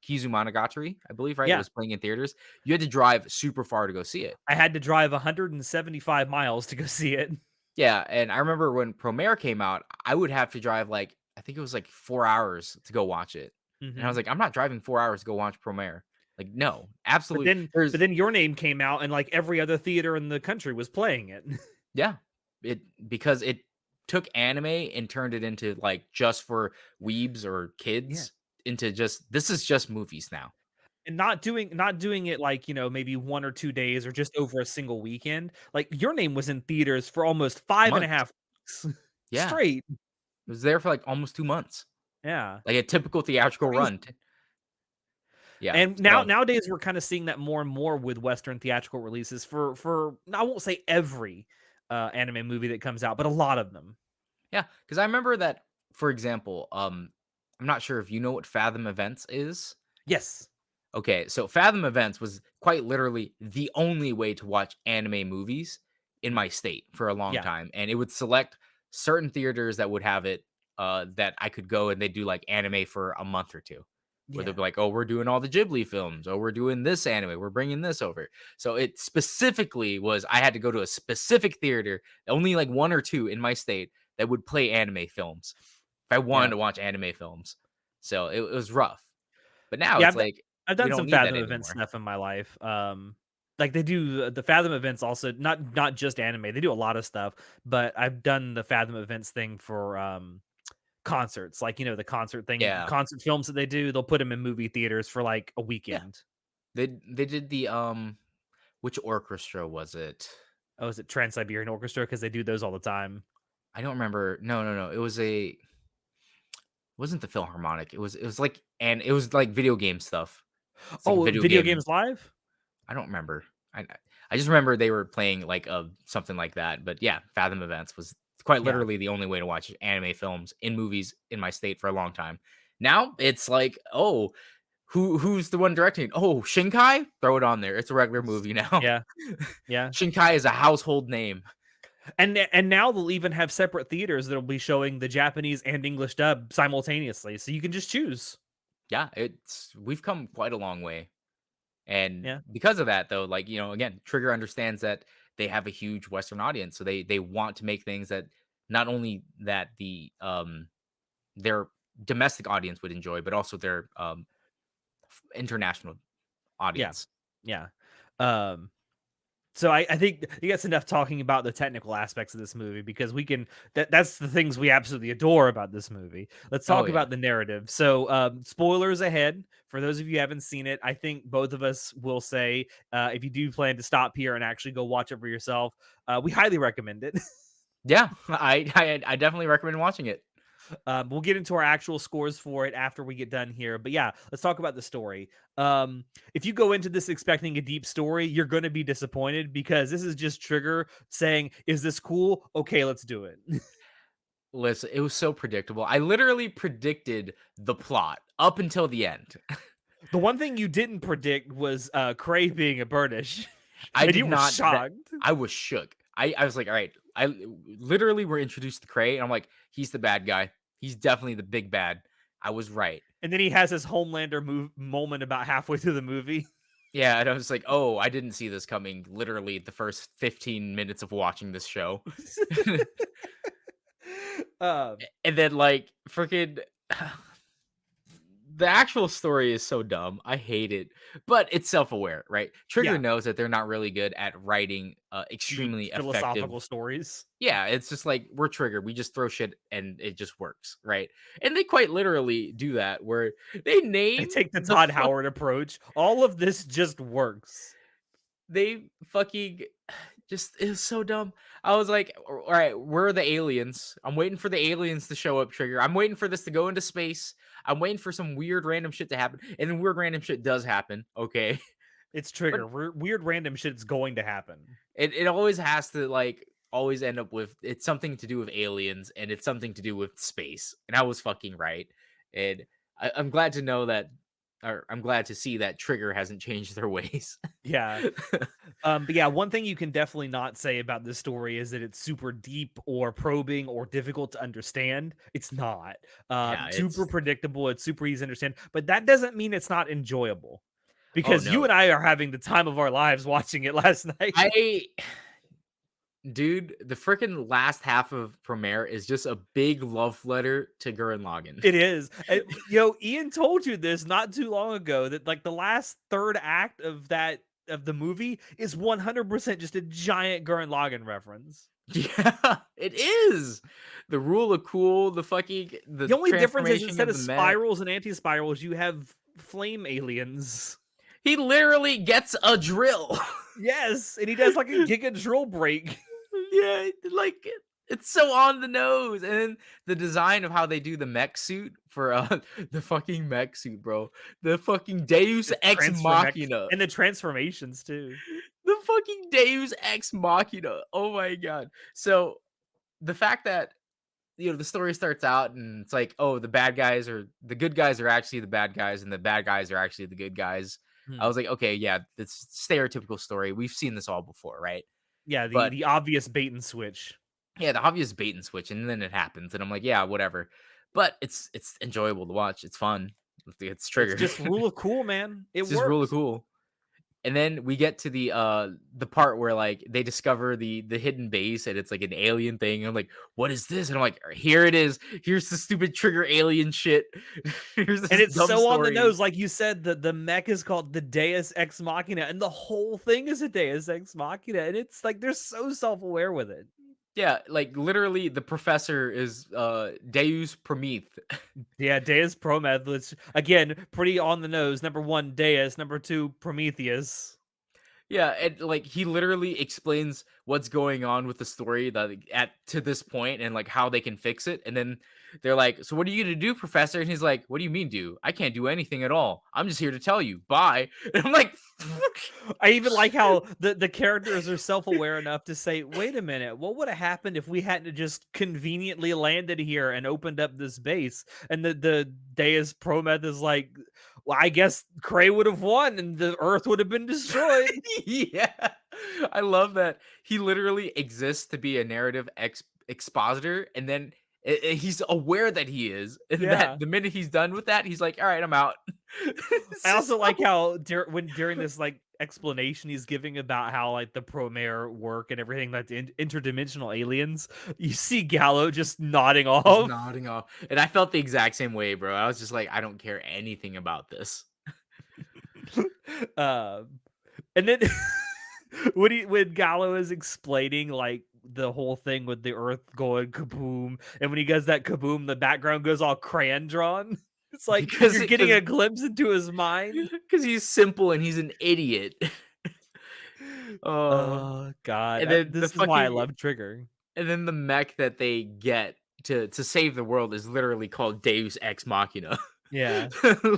Kizumonogatari, I believe, right? It Yeah. was playing in theaters. You had to drive super far to go see it. I had to drive 175 miles to go see it. Yeah, and I remember when Promare came out, I would have to drive, like, I think it was, like, 4 hours to go watch it, and I was Mhm. like, "I'm not driving 4 hours to go watch Promare." Like, no, But absolutely then but there's then Your Name came out and, like, every other theater in the country was playing it. yeah, because it took anime and turned it into, like, just for weebs or Yeah. kids into just, "This is just movies now." And not doing it, like, maybe 1 or 2 days or just over a single weekend. Like, Your Name was in theaters for almost 5 and a Months. half weeks Yeah, straight. it was there for, like, almost 2 months, Yeah. like a typical theatrical Crazy. run. Yeah, And so nowadays, we're kinda seeing that more and more with Western theatrical releases for I won't say every, anime movie that comes out, but a lot of them. yeah, because I remember that, for example, I'm not sure if you know what Fathom Events is? Yes. Okay, so Fathom Events was quite literally the only way to watch anime movies in my state for a long Yeah. time, and it would select certain theaters that would have it, that I could go and they do like anime for a month or two, where they'll Yeah. be like, "Oh, we're doing all the Ghibli films. Oh, we're doing this anime. We're bringing this over." So it specifically was I had to go to a specific theater, only like one or two in my state that would play anime films if I wanted Yeah. to watch anime films. So it was rough, but now Yeah, it's like I've we done don't some need that Fathom event anymore. stuff in my life. Like they do the Fathom events also not just anime. They do a lot of stuff, but I've done the Fathom events thing for concerts. Like, the Yeah, concert films that they do, they'll put them in movie theaters for like a yeah. weekend. They did the which orchestra was it? Oh, is it Trans-Siberian Orchestra? Because they do those all the time. I don't remember. No, no, no. It wasn't the Philharmonic. It was like and it was like video game stuff. It's like a Oh, video Video game. Games Live? I don't remember. I just remember they were playing like something like that. But yeah, Fathom Events was quite Yeah, literally the only way to watch anime films in movies in my state for a long time. Now it's like, oh, who's the one directing? Oh, Shinkai? Throw it on there. It's a regular movie now. yeah, yeah. Shinkai is a household name. And now they'll even have separate theaters that'll be showing the Japanese and English dub simultaneously, so you can just choose. Yeah, it's we've come quite a long way. And Yeah, because of that, though, like, again, Trigger understands that they have a huge Western audience. So they want to make things that not only that their domestic audience would enjoy, but also their international yeah, audience. yeah. Um, so I think that's enough talking about the technical aspects of this movie because we can that's the things we absolutely adore about this movie. Let's Oh talk yeah. about the narrative. So spoilers ahead for those of you who haven't seen it. I think both of us will say if you do plan to stop here and actually go watch it for yourself, we highly recommend it. Yeah. I definitely recommend watching it. We'll get into our actual scores for it after we get done here. But yeah, let's talk about the story. If you go into this expecting a deep story, you're going to be disappointed because this is just Trigger saying, "Is this cool? Okay, let's do it." Listen, it was so predictable. I literally predicted the plot up until the end. The one thing you didn't predict was Cray being a Burnish, I and did you were not that shocked. I was shook. I was like, "All right." Literally were introduced to Cray, and I'm like, "He's the bad guy. He's definitely the big bad." I was right. And then he has his Homelander moment about halfway through the movie. Yeah, and I was like, "Oh, I didn't see this coming." Literally the first 15 minutes of watching this show. um, And then like freaking the actual story is so dumb. I hate it, but it's self-aware, right? Trigger yeah, knows that they're not really good at writing deep extremely effective. philosophical stories. Yeah, it's just like we're Trigger. We just throw shit and it just works, right? And they quite literally do that where they They name take the the Todd fuck Howard approach. All of this just works. they fucking just it was so dumb. I was like, all right, where are the aliens? I'm waiting for the aliens to show up, Trigger. I'm waiting for this to go into space. I'm waiting for some weird random shit to happen. And then weird random shit does happen. Okay. It's But Trigger. Weird random shit's going to happen. it always has to like always end up with it's something to do with aliens and it's something to do with space. And I was fucking right. And I'm glad to know that or I'm glad to see that Trigger hasn't changed their ways. Yeah. But yeah, one thing you can definitely not say about this story is that it's super deep or probing or difficult to understand. It's not. Yeah, Super it's predictable. It's super easy to understand, but that doesn't mean it's not enjoyable. oh Because you no. and I are having the time of our lives watching it last night. I Dude, the freaking last half of Promare is just a big love letter to Gurren Lagann. It is. Ian told you this not too long ago that like the last third act of the movie is 100% just a giant Gurren Lagann reference. Yeah, it is. The rule of cool, the The only difference is transformation instead of of the mech. spirals and anti-spirals, you have flame aliens. He literally gets a drill. Yes, and he does like a giga drill break. Yeah, like it's so on the nose. And then the design of how they do the mech suit for the fucking mech suit, bro. The fucking Deus The Ex transformex Machina. and the transformations too. The fucking Deus Ex Machina. Oh my god. So the fact that the story starts out and it's like, oh, the good guys are actually the bad guys, and the bad guys are actually the good guys. I Hmm. was like, okay, yeah, it's stereotypical story. We've seen this all before, right? Yeah, the But the obvious bait and switch. yeah, the obvious bait and switch, and then it happens, and I'm like, yeah, whatever. But it's enjoyable to watch. It's fun. It's It's Trigger. just rule of cool, man. It It's just really works. cool. And then we get to the part where like they discover the hidden base and it's like an alien thing. I'm like, what is this? And I'm like, here it is. Here's the stupid Trigger alien shit. Here's And this it's dumb so on the story. nose, like you said, the mech is called the Deus Ex Machina, and the whole thing is a Deus Ex Machina, and it's like they're so self-aware with it. Yeah, like literally the professor is Deus Prometh. Yeah, Deus Prometh, which again, pretty on the nose. Number one, Deus. Number two, Prometheus. Yeah, and, like, he literally explains what's going on with the story that like, at to this point and, like, how they can fix it, and then they're like, "So what are you gonna do, professor?" And he's like, "What do you mean do? I can't do anything at all. I'm just here to tell you. Bye." And I'm like, I even like how the characters are self-aware enough to say, "Wait a minute, what would have happened if we hadn't just conveniently landed here and opened up this base?" And the Deus Prometh is like, "Well, I guess Cray would have won and the Earth would have been destroyed." yeah. I love that he literally exists to be a narrative expositor, and then he's aware that he is, and that Yeah. the minute he's done with that, he's like, "All right, I'm out." I It's just also like so how during this like explanation he's giving about how like the Promare work and everything, like the interdimensional aliens, you see Gallo just nodding just off. nodding off, and I felt the exact same way, bro. I was just like, "I don't care anything about this." um, and then when Gallo is explaining like the whole thing with the Earth going kaboom, and when he does that kaboom, the background goes all crayon drawn. It's like Because you're getting because a glimpse into his mind. because he's simple and he's an idiot. Oh, Oh God, and then the this is why I fucking love Trigger. and then the mech that they get to save the world is literally called Deus Ex Machina. Yeah.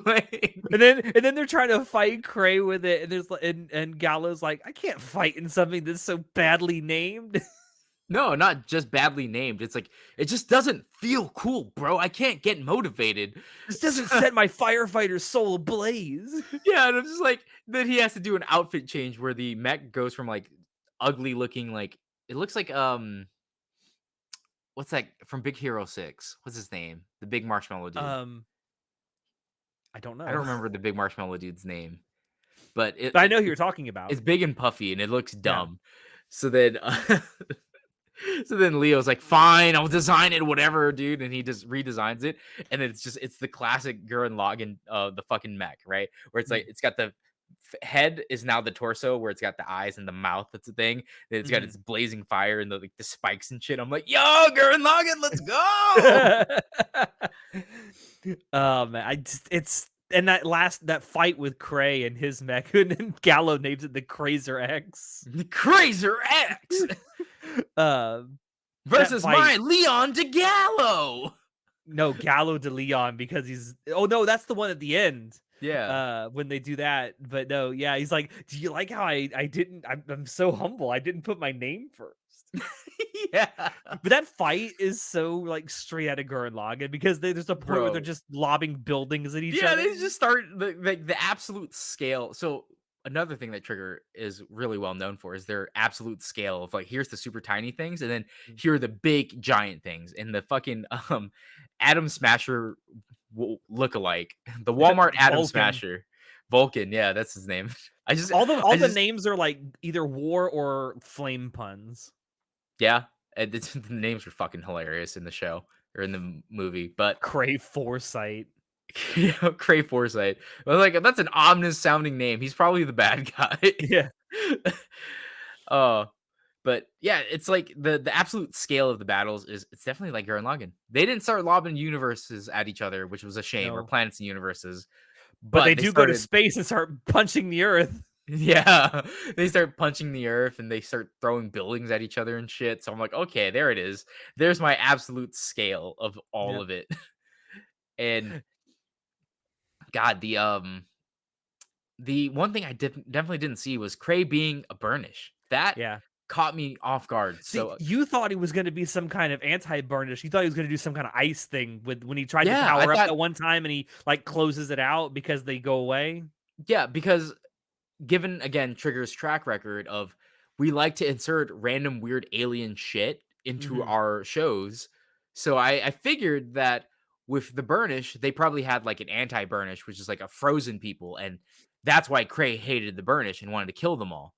Like And then they're trying to fight Cray with it, and there's and Gallo's like, I can't fight in something that's so badly named. no, not just badly named. It's like it just doesn't feel cool, bro. I can't get motivated. This doesn't set my firefighter's soul ablaze. Yeah, and I'm just like, then he has to do an outfit change where the mech goes from like ugly looking, like it looks like what's that from Big Hero 6? What's his name? The big marshmallow dude. Um, I don't I know, don't remember the big marshmallow dude's name, but but I know who you're talking about. it's big and puffy and it looks Yeah. dumb. So then so then Leo's like, "Fine, I'll design it, whatever, dude." And he just redesigns it, and then it's the classic Gurren Lagann, the fucking mech, right? Where it's like Mhm, it's got the head is now the torso, where it's got the eyes and the mouth. That's the thing. Then it's got its mhm. blazing fire and the like the spikes and shit. I'm like, "Yo, Gurren Lagann, let's go!" Oh man, I just it's and that fight with Cray and his mech, and then Gallo names it the Crazer X. Crazer X Um, that versus fight my Leon DeGallo. No, Gallo de Leon because oh no, that's the one at the end. Yeah, When they do that. But no, yeah, he's like, "Do you like how I didn't I'm so humble. I didn't put my name first." yeah, But that fight is so like straight out of Gurren Lagann because there's a point where they're bro. just lobbing buildings at each Yeah, other. they just start the absolute scale. So another thing that Trigger is really well known for is their absolute scale of like here's the super tiny things, and then Mm. here are the big giant things. And the fucking Atom Smasher lookalike, the Walmart Atom Vulcan. Smasher, Vulcan. Yeah, that's his name. I just All I the just names are like either war or flame puns. yeah, the names are fucking hilarious in the show or in the movie, but Crave Foresight. yeah, Cray Foresight. I was like, that's an ominous sounding name. He's probably the bad guy. Yeah. uh, but yeah, it's like the absolute scale of the battles is it's definitely like Gurren Lagann. They didn't start lobbing universes at each other, which was a shame, or No. planets and universes, But they but they do go to started space and start punching the earth. yeah, they start punching the earth and they start throwing buildings at each other and shit. So I'm like, okay, there it is. There's my absolute scale of all Yeah. of it. And God, the one thing I definitely didn't see was Cray being a burnish. That Yeah. caught me off guard. See, So, you thought he was gonna be some kind of anti-burnish. You thought he was gonna do some kind of ice thing with when he tried to yeah, I power up thought that one time and he, like, closes it out because they go away. yeah, because given again Trigger's track record of we like to insert random weird alien shit into Mhm, our shows. So I figured that with the burnish, they probably had like an anti-burnish, which is like a frozen people, and that's why Cray hated the burnish and wanted to kill them all.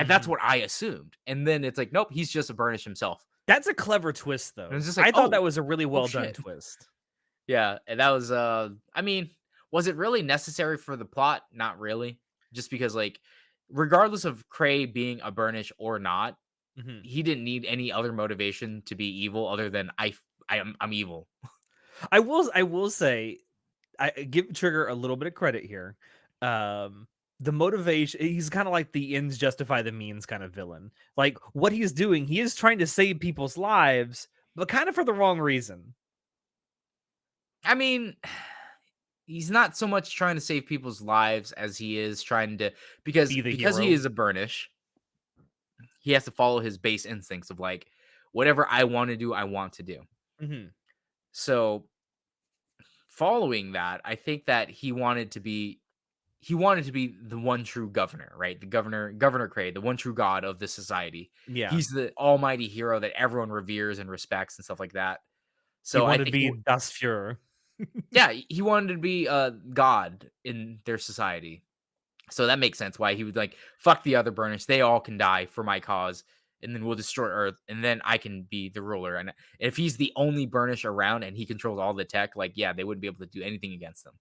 That's mhm. what I assumed. And then it's like, nope, he's just a burnish himself. That's a clever twist, And though. it's just like, I thought that was a really oh well done shit. twist. Yeah, and that was I mean, was it really necessary for the plot? Not really. Just because like regardless of Cray being a burnish or not, Mhm. he didn't need any other motivation to be evil other than I'm evil. I will say, I give Trigger a little bit of credit here. Um the motivation, he's kind of like the ends justify the means kind of villain. Like what he's doing, he is trying to save people's lives, but kind of for the wrong reason. I mean, he's not so much trying to save people's lives as he is trying to Be the because he hero. is a burnish, he has to follow his base instincts of like whatever I want to do, I want to do. Hmm. So following that, I think that he wanted to be the one true governor, right? The Governor Cray, the one true god of the society. Yeah, He's the almighty hero that everyone reveres and respects and stuff like that. he So I wanted to think be Das Fuhrer. yeah, he wanted to be a god in their society. So that makes sense why he would like fuck the other burners. They all can die for my cause, and then we'll destroy Earth, and then I can be the ruler. And if he's the only burnish around and he controls all the tech, like yeah, they wouldn't be able to do anything against him.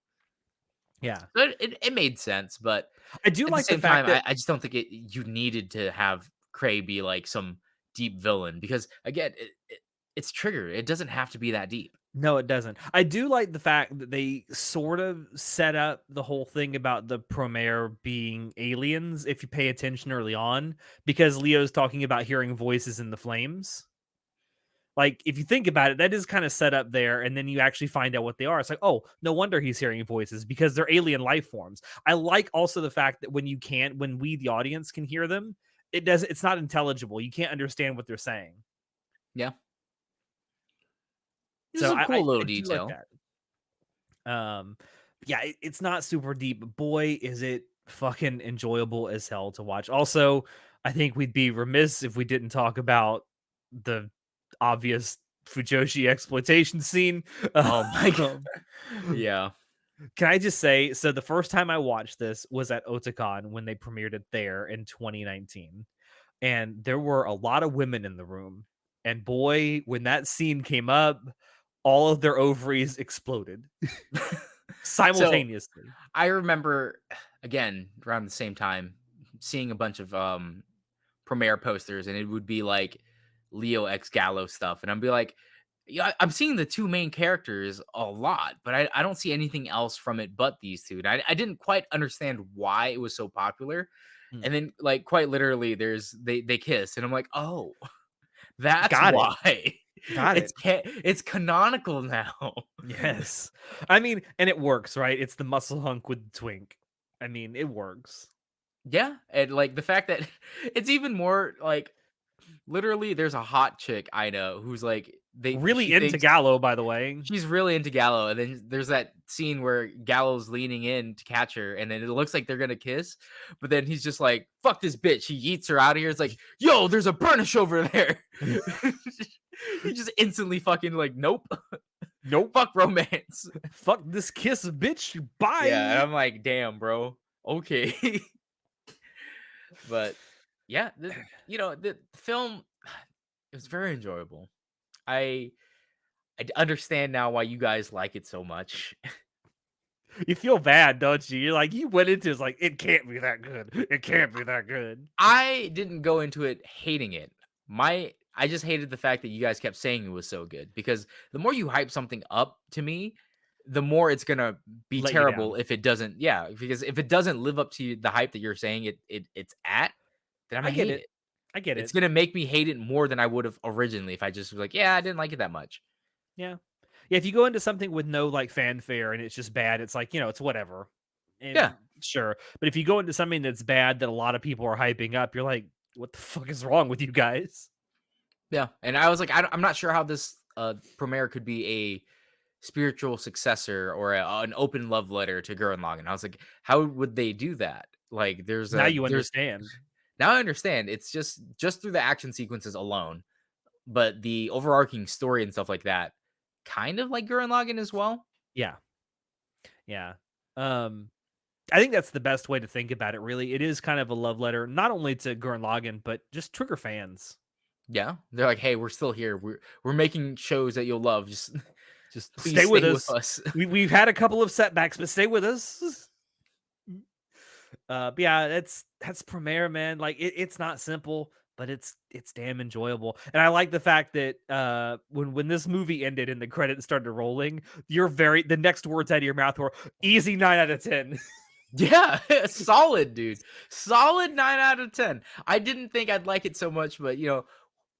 Yeah, So it made sense, but I do at the like the same time, fact that I just don't think you needed to have Cray be like some deep villain because again, it's Trigger. It doesn't have to be that deep. no, it doesn't. I do like the fact that they sort of set up the whole thing about the Promare being aliens if you pay attention early on, because Leo's talking about hearing voices in the flames. Like, if you think about it, that is kind of set up there, and then you actually find out what they are. It's like, oh, no wonder he's hearing voices because they're alien life forms. I like also the fact that when we, the audience, can hear them, it's not intelligible. You can't understand what they're saying. Yeah, this is So a cool I little do like detail. that. Um, yeah, it's not super deep, but boy, is it fucking enjoyable as hell to watch. Also, I think we'd be remiss if we didn't talk about the obvious Fujoshi exploitation scene. Oh my god, Um, yeah. can I just say, so the first time I watched this was at Otakon when they premiered it there in 2019, and there were a lot of women in the room. And boy, when that scene came up, all of their ovaries exploded So simultaneously. I remember again around the same time seeing a bunch of Premiere posters, and it would be like Leo X Gallo stuff, and I'd be like, yeah, I'm seeing the two main characters a lot, but I don't see anything else from it but these two. And I didn't quite understand why it was so popular. Hmm. And then, like, quite literally, they kiss, and I'm like, oh, that's Got it. why. Got it. It's canonical now. Yes. I mean, and it works, right? It's the muscle hunk with the twink. I mean, it works. Yeah, and like the fact that it's even more like literally there's a hot chick I know who's like she Really into thinks Gallo, by the way. she's really into Gallo, and then there's that scene where Gallo's leaning in to catch her, and then it looks like they're gonna kiss, but then he's just like, "Fuck this bitch." He yeets her out of here. It's like, "Yo, there's a burnish over there." He just instantly fucking like, "Nope, Nope. fuck romance." Fuck this kiss, bitch. Yeah, and Bye. I'm like, "Damn, bro, okay." But yeah, the film it was very enjoyable. I understand now why you guys like it so much. You feel bad, don't you? You're like, you went into it's like, it can't be that good. It can't be that good. I didn't go into it hating it. I just hated the fact that you guys kept saying it was so good because the more you hype something up to me, the more it's gonna be Let you terrible down. if it doesn't. Yeah, because if it doesn't live up to the hype that you're saying it's at, then I'm I gonna get hate it. it. I get It's it. gonna make me hate it more than I would have originally if I just was like, yeah, I didn't like it that much. Yeah. Yeah, if you go into something with no like fanfare and it's just bad, it's like, it's whatever. Yeah, And sure. But if you go into something that's bad that a lot of people are hyping up, you're like, what the fuck is wrong with you guys? yeah. And I was like, I'm not sure how this premiere could be a spiritual successor or an open love letter to Gurren Lagann. I was like, how would they do that? Like, Now you there's understand. now I understand. It's just through the action sequences alone, but the overarching story and stuff like that, kind of like Gurren Lagann as well. Yeah. Yeah. Um I think that's the best way to think about it, really. It is kind of a love letter, not only to Gurren Lagann, but just Trigger fans. Yeah, they're like, hey, we're still here. We're making shows that you'll love. Just Just please stay with stay with us. us. We've had a couple of setbacks, but stay with us. But yeah, that's Premiere, man. Like it's not simple, but it's damn enjoyable. And I like the fact that when this movie ended and the credits started rolling, the next words out of your mouth were easy 9 out of 10. Yeah, solid, dude. Solid 9 out of 10. I didn't think I'd like it so much, but,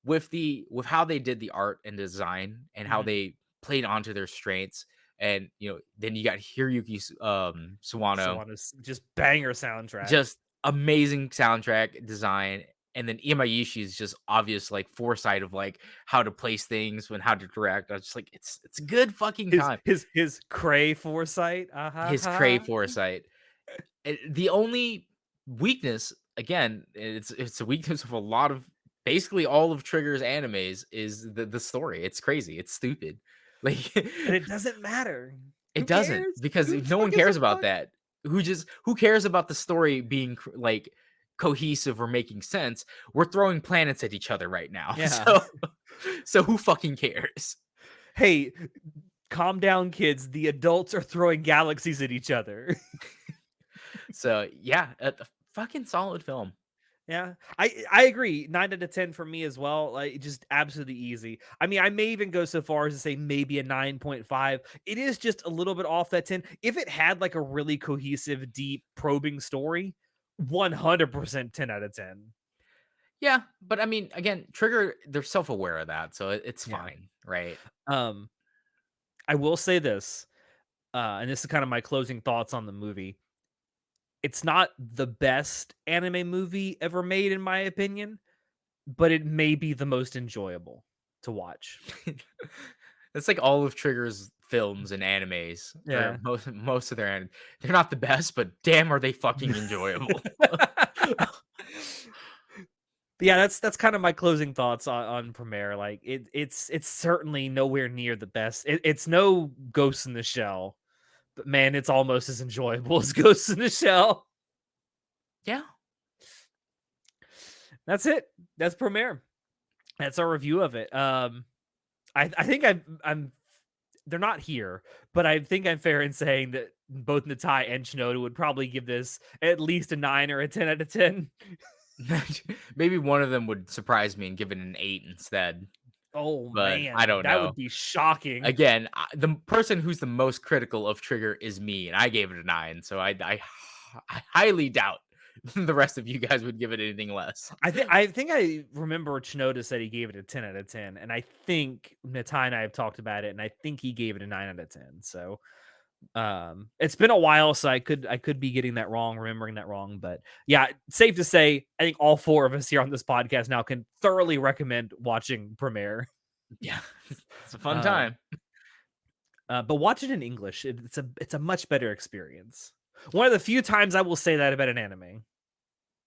with how they did the art and design and how Mhm. they played onto their strengths and, then you got Sawano, Sawano's just banger soundtrack. just amazing soundtrack design, and then Imaishi's just obvious, like, foresight of, like, how to place things and how to direct. I was just like, it's a good fucking time. His cray foresight. His Cray foresight. The only weakness, again, it's a weakness of a lot of basically all of Trigger's animes is the story. It's crazy. It's stupid. Like But it doesn't matter. it Who doesn't cares? because Who no fuck one gives a cares about fuck? that. Who cares about the story being like cohesive or making sense? We're throwing planets at each other right now. Yeah. So who fucking cares? Hey, calm down, kids. The adults are throwing galaxies at each other. So yeah, a fucking solid film. Yeah, I agree. 9 out of 10 for me as well. Like just absolutely easy. I mean, I may even go so far as to say maybe a 9.5. It is just a little bit off that 10. If it had like a really cohesive, deep, probing story, 100% 10 out of 10. Yeah, but I mean, again, Trigger, they're self-aware of that, so it's Yeah. fine, right? Um, I will say this, and this is kind of my closing thoughts on the movie. It's not the best anime movie ever made, in my opinion, but it may be the most enjoyable to watch. It's like all of Trigger's films and animes, or Yeah. most of their they're not the best, but damn are they fucking enjoyable. But yeah, that's kind of my closing thoughts on Premiere. Like it's certainly nowhere near the best. It's no Ghost in the Shell, but man, it's almost as enjoyable as Ghost in the Shell. Yeah. That's it. That's Premiere. That's our review of it. I think I'm they're not here, but I think I'm fair in saying that both Natai and Shinoda would probably give this at least a 9 or a 10 out of 10. Maybe one of them would surprise me and give it an 8 instead, Oh but I man, don't that know. would be shocking. Again, the person who's the most critical of Trigger is me, and I gave it a 9, so I highly doubt the rest of you guys would give it anything less. I think I remember Shinoda said he gave it a 10 out of 10, and I think Natai and I have talked about it, and I think he gave it a 9 out of 10. So it's been a while, so I could be getting that wrong, remembering that wrong. But yeah, safe to say, I think all four of us here on this podcast now can thoroughly recommend watching Premiere. Yeah, it's a fun Um, time. but watch it in English. It's a much better experience. One of the few times I will say that about an anime.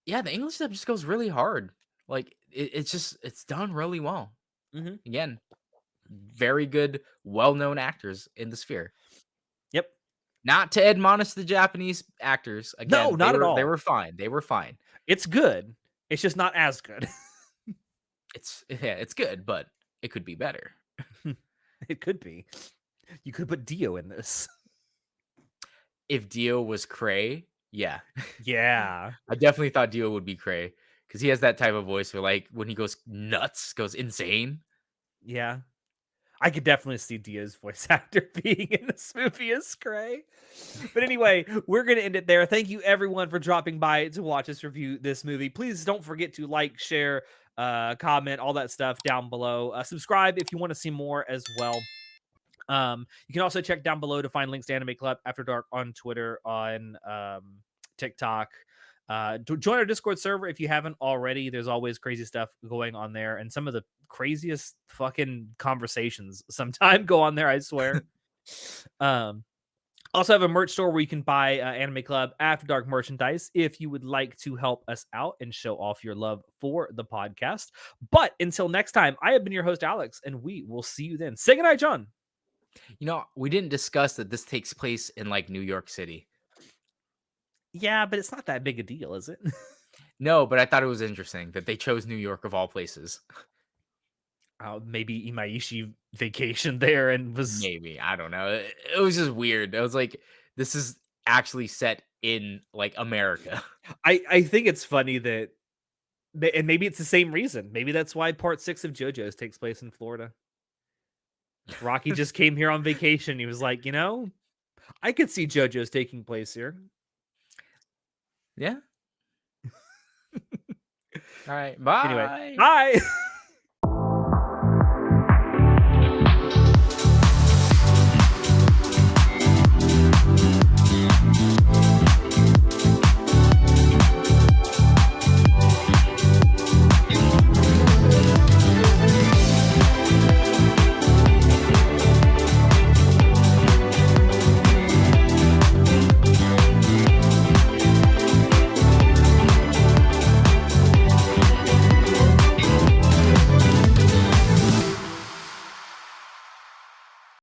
Yeah, the English dub just goes really hard. Like it's done really well. Hmm. Again, very good, well-known actors in the sphere. Yep. Not to admonish the Japanese actors. No, Again, they not at were they all. were fine. They were fine. It's good. It's just not as good. It's good, but it could be better. It could be. You could put Dio in this. If Dio was Cray, yeah. Yeah. I definitely thought Dio would be Cray because he has that type of voice where, like, when he goes nuts, goes insane. Yeah. I could definitely see Dio's voice actor being in this movie as Gray. But anyway, we're going to end it there. Thank you everyone for dropping by to watch us review this movie. Please don't forget to like, share, comment, all that stuff down below. Subscribe if you want to see more as well. You can also check down below to find links to Anime Club After Dark on Twitter, on TikTok. Join our Discord server if you haven't already. There's always crazy stuff going on there, and some of the craziest fucking conversations sometime go on there. I swear. Um, also have a merch store where you can buy Anime Club After Dark merchandise if you would like to help us out and show off your love for the podcast. But until next time, I have been your host Alex, and we will see you then. Say goodnight, John. We didn't discuss that this takes place in like New York City. Yeah, but it's not that big a deal, is it? No, but I thought it was interesting that they chose New York of all places. Maybe Imaishi vacation there and was Maybe, I don't know. It was just weird. I was like, this is actually set in like America. I think it's funny that and maybe it's the same reason. Maybe that's why part 6 of JoJo's takes place in Florida. Rocky just came here on vacation. He was like, I could see JoJo's taking place here. Yeah. All right. Anyway, Bye. bye.